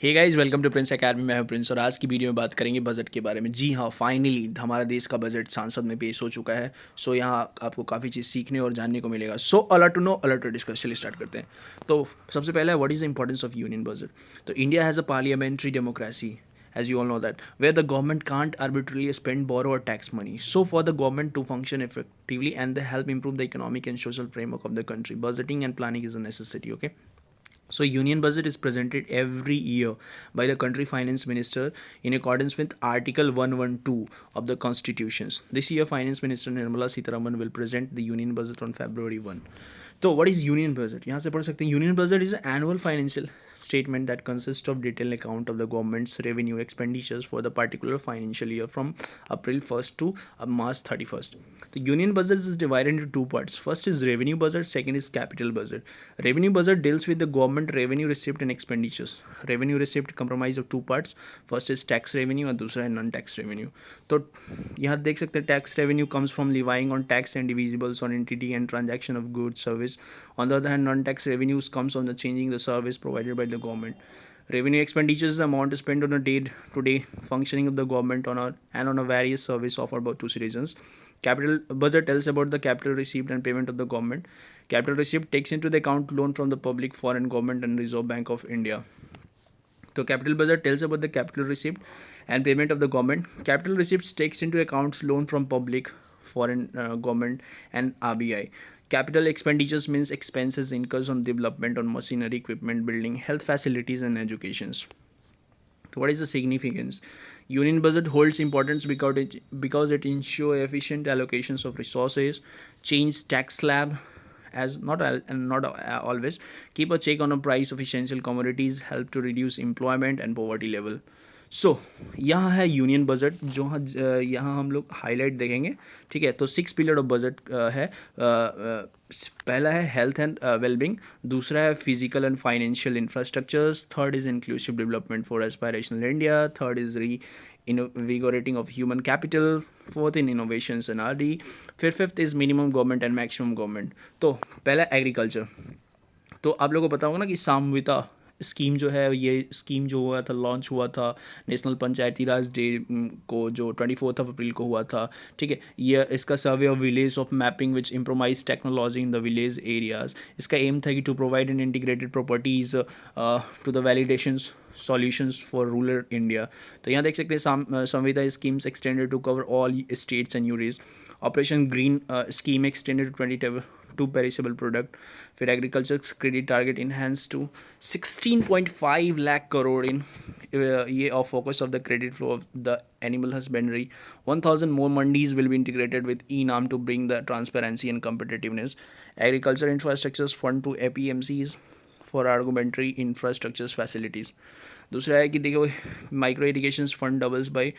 Hey guys, welcome to Prince Academy. मैं हूं Prince और आज की वीडियो में बात करेंगे बजट के बारे में। जी हाँ, फाइनली हमारा देश का बजट संसद में पेश हो चुका है। सो यहाँ आपको काफ़ी चीज़ सीखने और जानने को मिलेगा। So alert to know, alert to discuss. चलिए स्टार्ट करते हैं। तो सबसे पहला है, what is the importance of union budget. तो India has a parliamentary democracy, as you all know, that where the government can't arbitrarily spend, borrow or tax money. So for the government to function effectively and they help improve the economic and social framework of the country, budgeting and planning is a necessity. Okay. So union budget is presented every year by the country finance minister in accordance with Article 112 of the constitutions. This year Finance Minister Nirmala Sitharaman will present the union budget on February 1. So what is union budget? यहाँ से पढ़ सकते हैं, union budget is an annual financial statement that consists of detailed account of the government's revenue expenditures for the particular financial year from April 1st to March 31st. The union budget is divided into two parts. First is revenue budget, second is capital budget. Revenue budget deals with the government revenue receipt and expenditures. Revenue receipt comprise of two parts. First is tax revenue और दूसरा है non tax revenue. तो यहाँ देख सकते हैं, tax revenue comes from levying on tax and divisibles on entity and transaction of goods service. On the other hand, non tax revenues comes on the changing the service provided by the government. Revenue expenditures is the amount spent on a day-to-day functioning of the government on a various service offered to citizens. Capital budget tells about the capital received and payment of the government. Capital received takes into the account loan from the public, foreign government and Reserve Bank of India. So capital budget tells about the capital received and payment of the government. Capital receipts takes into account loan from public, foreign government and RBI. Capital expenditures means expenses incurs on development on machinery, equipment, building, health facilities and educations. So what is the significance? Union budget holds importance because it ensures efficient allocations of resources, change tax slab as not always, keep a check on the price of essential commodities, help to reduce employment and poverty level. सो यहाँ है union budget, जो यहाँ हम लोग highlight देखेंगे। ठीक है, तो 6 पीरियड ऑफ बजट है। पहला है हेल्थ एंड वेलबिंग, दूसरा है physical and financial infrastructures, third is inclusive development for aspirational India, third is invigorating of human capital, fourth in innovations and R&D, fifth is minimum government and maximum government. तो पहला agriculture. तो आप लोगों को पता होगा ना कि सामविता स्कीम जो है, ये स्कीम जो हुआ था, लॉन्च हुआ था नेशनल पंचायती राज डे को, जो 24 अप्रैल को हुआ था। ठीक है, ये इसका survey of village of mapping which improvise technology in the village areas. इसका एम था कि to provide an integrated properties to the validations solutions for rural India. तो यहाँ देख सकते हैं संविदा schemes extended to cover all states and UTs. Operation green scheme extended to 22 perishable product. फिर agriculture credit target enhanced to 16.5 lakh crore in ये of focus of the credit flow of the animal husbandry. 1000 more mandis will be integrated with e-NAM to bring the transparency and competitiveness. Agriculture infrastructures fund to APMCs for argumentary infrastructures facilities. दूसरा है कि देखो, micro irrigation fund doubles by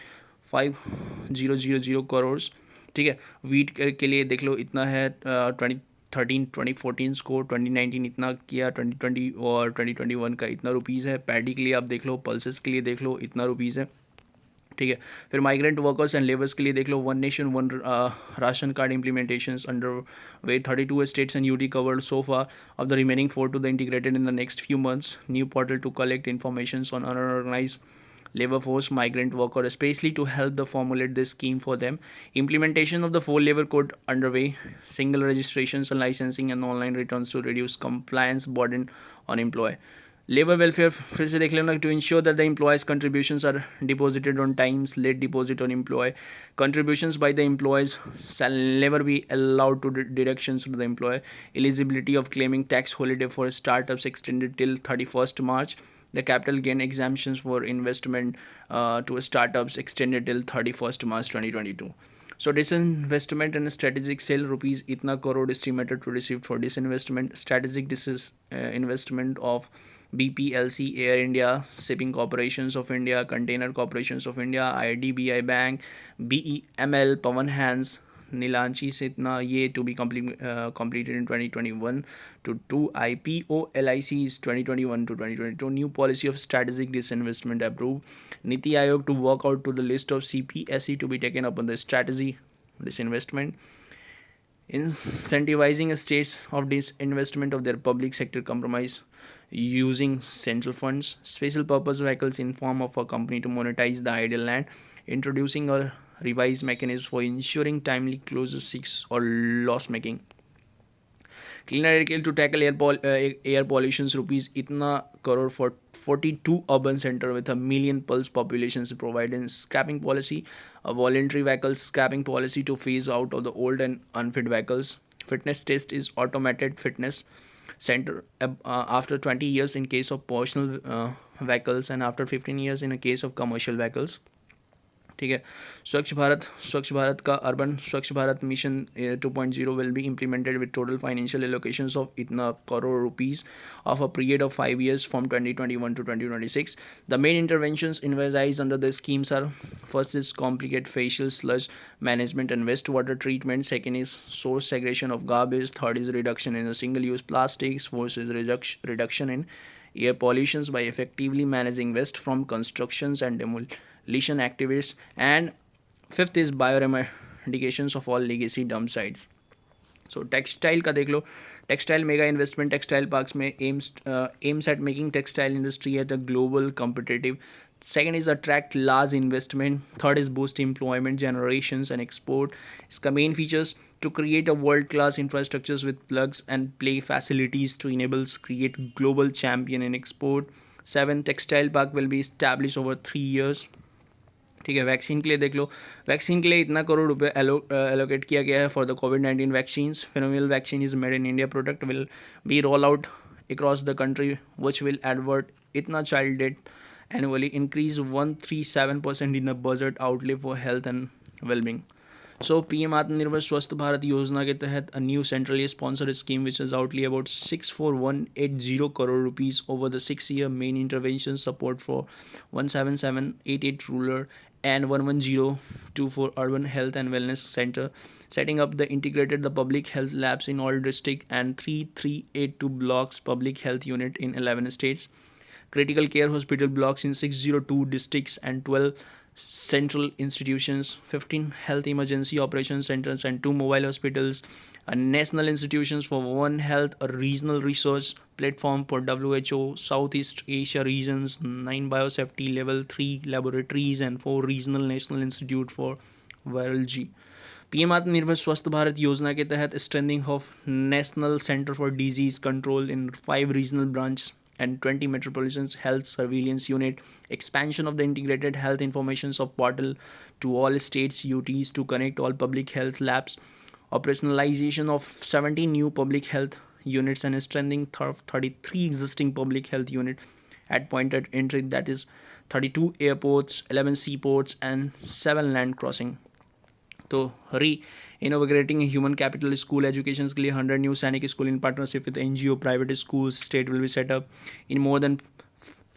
5000 crore. ठीक है, wheat के लिए देख लो इतना है 2013 2014 स्कोर, 2019 इतना किया, 2020 और 2021 का इतना रुपीज़ है। पैडी के लिए आप देख लो, पल्सेस के लिए देख लो, इतना रुपीज़ है। ठीक है, फिर माइग्रेंट वर्कर्स एंड लेबर्स के लिए देख लो, one nation one ration card implementation under way 32 states and UT covered so far of the remaining 4 to the integrated in the next few months. New portal to collect information on unorganized labor force, migrant worker, especially to help the formulate this scheme for them. Implementation of the 4 labor code underway. Single registrations and licensing and online returns to reduce compliance burden on employee. Labour welfare फिर से देख लेना, to ensure that the employees contributions are deposited on times, late deposit on employee contributions by the employees shall never be allowed to deductions to the employer. Eligibility of claiming tax holiday for startups extended till 31st March. The capital gain exemptions for investment to startups extended till 31st March 2022. So disinvestment and strategic sale, rupees itna crore estimated to receive for disinvestment. Strategic investment of BPLC, Air India, Shipping Corporations of India, Container Corporations of India, IDBI Bank, BEML, Pawan Hands, Nilanchi से इतना ये to be completed in 2021 to 2 IPO LICs 2021 to 2022. New policy of strategic disinvestment approved. Niti Aayog to work out to the list of CPSE to be taken up on the strategy disinvestment. Incentivizing states of disinvestment of their public sector compromise. using central funds, special purpose vehicles in form of a company to monetize the idle land, introducing a revised mechanism for ensuring timely closure seeks or loss making. Clean Air Kill to tackle air pollutions, rupees itna crore for 42 urban center with a million pulse populations providing scrapping policy, a voluntary vehicle scrapping policy to phase out of the old and unfit vehicles. Fitness test is automated fitness center after 20 years in case of personal vehicles and after 15 years in a case of commercial vehicles. ठीक है. स्वच्छ भारत का urban स्वच्छ Bharat mission 2.0 will be implemented with total financial allocations of इतना crore rupees of a period of 5 years from 2021 to 2026. The main interventions envisaged under the schemes are: first is complicate facial sludge management and wastewater treatment, second is source segregation of garbage, third is reduction in the single-use plastics, fourth is reduction in air pollutions by effectively managing waste from constructions and demolition activities, and fifth is bioremedications of all legacy dump sites. So textile का देख लो. Textile mega investment textile parks में aims at making textile industry at a global competitive. Second is attract large investment. Third is boost employment generations and export. इसका main features to create a world-class infrastructures with plugs and play facilities to enable create global champion in export. 7 textile park will be established over 3 years. ठीक है. Vaccine के लिए देख लो. Vaccine के लिए इतना करोड़ रुपए एलोकेट किया गया है फॉर द कोविड-19 vaccines. Pneumococcal vaccine is made in India product will be roll out across the country which will avert itna child death annually, increase 137% in the budget outlay for health and well-being. So PM Atmanirbhar Swasth Bharat Yojana के तहत a new centrally sponsored scheme which is outlay about 64180 crore rupees over the 6 year. Main intervention support for 17788 rural and 11024 urban health and wellness center, setting up the integrated the public health labs in all district and 3382 blocks public health unit in 11 states, critical care hospital blocks in 602 districts and 12 central institutions, 15 health emergency operations centers and 2 mobile hospitals, a national institutions for One Health, a regional research platform for WHO Southeast Asia regions, 9 biosafety level 3 laboratories and 4 regional national institute for virology. PM आत्मनिर्भर स्वस्थ भारत योजना के तहत strengthening of national centre for disease control in 5 regional branch and 20 metropolitan health surveillance unit, expansion of the integrated health information of portal to all states UTs to connect all public health labs, operationalization of 17 new public health units and strengthening 33 existing public health unit at point at entry, that is 32 airports, 11 seaports and 7 land crossing. तो री innovating human capital school education के लिए 100 new सैनिक school in partnership with NGO private schools state will be setup in more than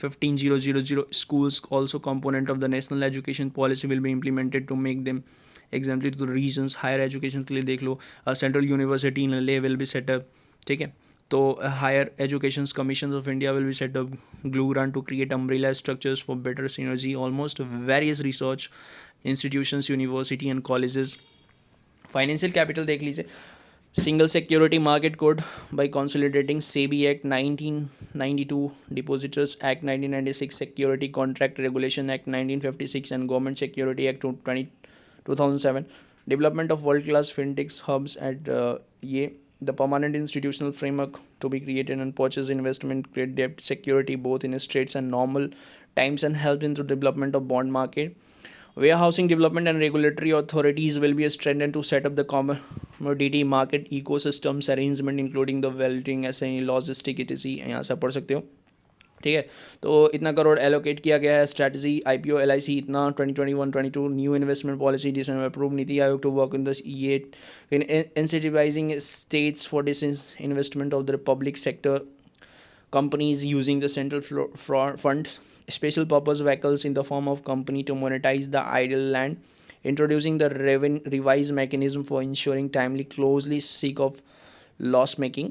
15,000 schools. Also component of the national education policy will be implemented to make them exemplary to the regions. Higher education के लिए देख लो, central university इन ले will be setup. ठीक है. तो Higher Education Commission of India will be set up glue grant to create umbrella structures for better synergy almost various research institutions university and colleges. Financial capital देख लीजिए. Single Security Market Code by consolidating SEBI Act 1992, Depositors Act 1996, Security Contract Regulation Act 1956 and Government Security Act 2007. Development of world-class fintechs hubs at the permanent institutional framework to be created and purchase investment grade debt security both in straits and normal times and help in the development of bond market. Warehousing development and regulatory authorities will be strengthened to set up the commodity market ecosystems arrangement including the valuing SME logistic etc. यहाँ से पढ़ सकते हो. ठीक है. तो इतना crore allocate किया गया है. स्ट्रैटेजी IPO LIC इतना 2021-22 new investment policy December approve. NITI Aayog to work in this in incentivizing states for this investment of the public sector companies using the central funds, special purpose vehicles in the form of company to monetize the idle land, introducing the revised mechanism for ensuring timely closely seek of loss making.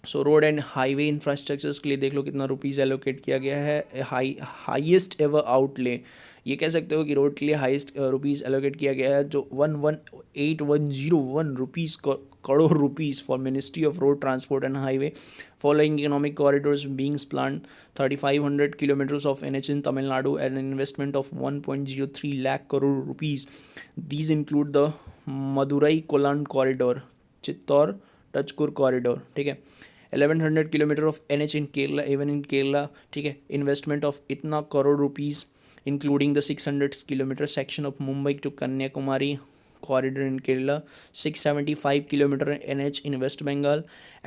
So road and highway infrastructures के लिए देख लो कितना rupees allocate किया गया है, highest ever outlay, ये कह सकते हो कि रोड के लिए हाईएस्ट रुपीज़ एलोकेट किया गया है, जो 118101 rupees crore rupees for ministry of road transport and highway following economic corridors being plan 3500 kilometres of NH in Tamil Nadu and an investment of 1.03 lakh crore rupees. These include the Madurai Kollam corridor, Chittoor Thatchur corridor, ठीक है, 1100 kilometre of NH in Kerala, even in Kerala, ठीक है, investment of इतना crore rupees including the 600 kilometre section of Mumbai to Kanyakumari corridor in Kerala, 675 kilometer NH in West Bengal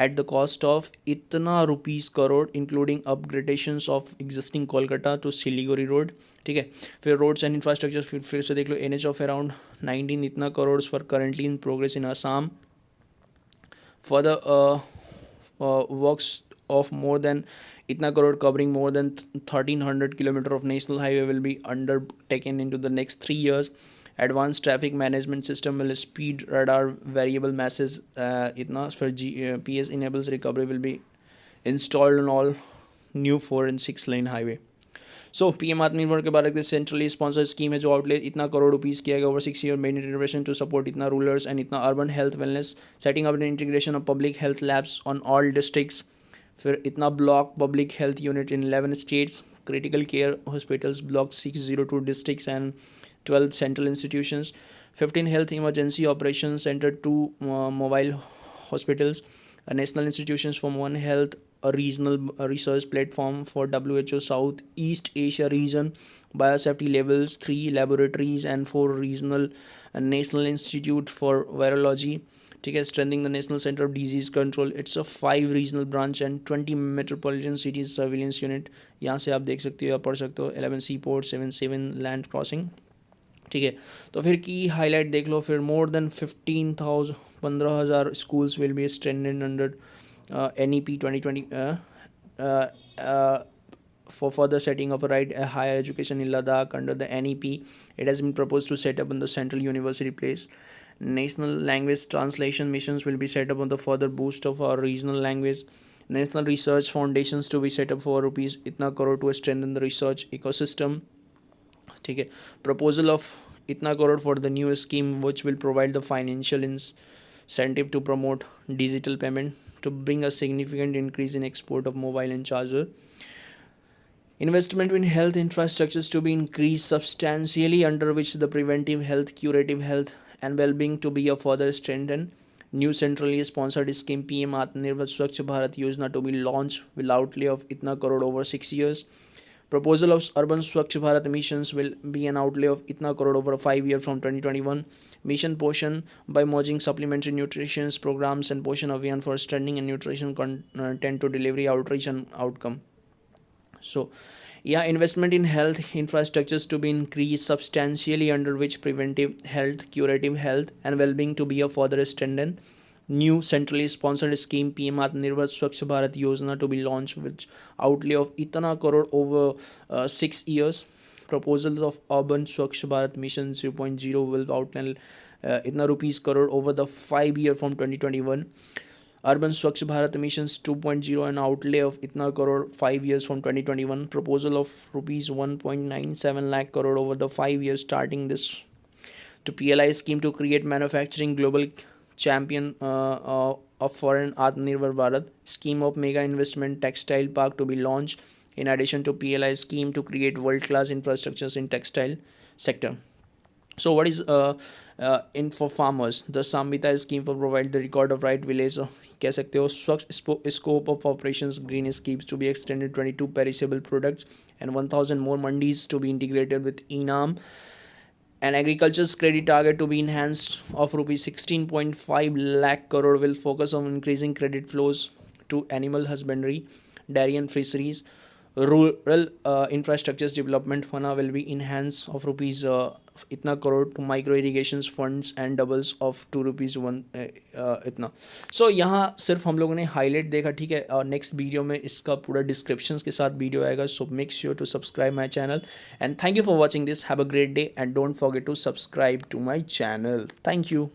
at the cost of इतना rupees crore including upgradations of existing Kolkata to Siliguri road, ठीक है. फिर roads and infrastructure फिर से देख लो, NH of around 19 इतना crore for currently in progress in Assam. For the works of more than itna crore covering more than 1300 kilometer of national highway will be undertaken into the next 3 years. Advanced traffic management system will speed radar variable masses itna for PS enables recovery will be installed on all new 4 and 6 lane highway. So PM आत्मनिर्भर के भारत के centrally sponsored scheme है, जो outlay इतना crore rupees किया गया over 6 year main intervention to support इतना rurals and इतना urban health wellness, setting up and integration of public health labs on all districts. फिर इतना block public health unit in 11 states, critical care hospitals block 602 districts and 12 central institutions, 15 health emergency operation centre, 2 mobile hospitals, national institutions from One Health, a regional research platform for WHO South East Asia region, biosafety levels, 3 laboratories and 4 regional and national institute for virology, ठीक है, strengthening the national center of disease control. It's a 5 regional branch and 20 metropolitan cities surveillance unit. यहाँ से आप देख सकते हो या पढ़ सकते हो. 11 seaport, 7 land crossing, ठीक है. तो फिर की हाईलाइट देख लो, फिर more than 15,000 schools will be strengthened under NEP 2020 for further setting of a right higher education in Ladakh under the NEP. It has been proposed to set up in the Central University Place. National language translation missions will be set up on the further boost of our regional language. National research foundations to be set up for rupees itna crore to strengthen the research ecosystem, ठीक है. Proposal of इतना crore for the new scheme which will provide the financial incentive to promote digital payment to bring a significant increase in export of mobile and charger. Investment in health infrastructures to be increased substantially, under which the preventive health, curative health and well-being to be a further strengthened. New centrally sponsored scheme PM Atmanirbhar Swachh Bharat Yojana to be launched with outlay of itna crore over 6 years. Proposal of urban Swachh Bharat missions will be an outlay of itna crore over a 5 year from 2021. Mission Poshan by merging supplementary nutrition programs and Poshan Abhiyan for strengthening and nutrition content to delivery outreach and outcome. So yeah, investment in health infrastructures to be increased substantially, under which preventive health, curative health and well-being to be a further strengthened. New centrally sponsored scheme PM Atmanirbhar Swachh Bharat Yojana to be launched with outlay of itana crore over 6 years. Proposals of urban Swachh Bharat Mission 0.0 will outline itna rupees crore over the 5 year from 2021. Urban Swachh Bharat Missions 2.0 an outlay of itna crore 5 years from 2021. Proposal of rupees 1.97 lakh crore over the 5 years starting this to PLI scheme to create manufacturing global champion of foreign Atmanirbhar Bharat scheme of mega investment textile park to be launched in addition to PLI scheme to create world class infrastructures in textile sector. So what is in for farmers? The Samhita scheme for provide the record of right village, कह सकते हो. Scope of operations green schemes to be extended 22 perishable products and 1000 more mandis to be integrated with ENAM. An agriculture's credit target to be enhanced of rupees 16.5 lakh crore will focus on increasing credit flows to animal husbandry, dairy and fisheries. Rural infrastructures development fund will be enhanced of rupees itna crore to micro irrigations funds and doubles of 2 rupees 1 इतना. सो यहाँ सिर्फ हम लोगों ने highlight देखा, ठीक है. Next video में इसका पूरा डिस्क्रिप्शंस के साथ वीडियो आएगा. So make sure to subscribe my channel and thank you for watching this. Have a great day and don't forget to subscribe to my channel. Thank you.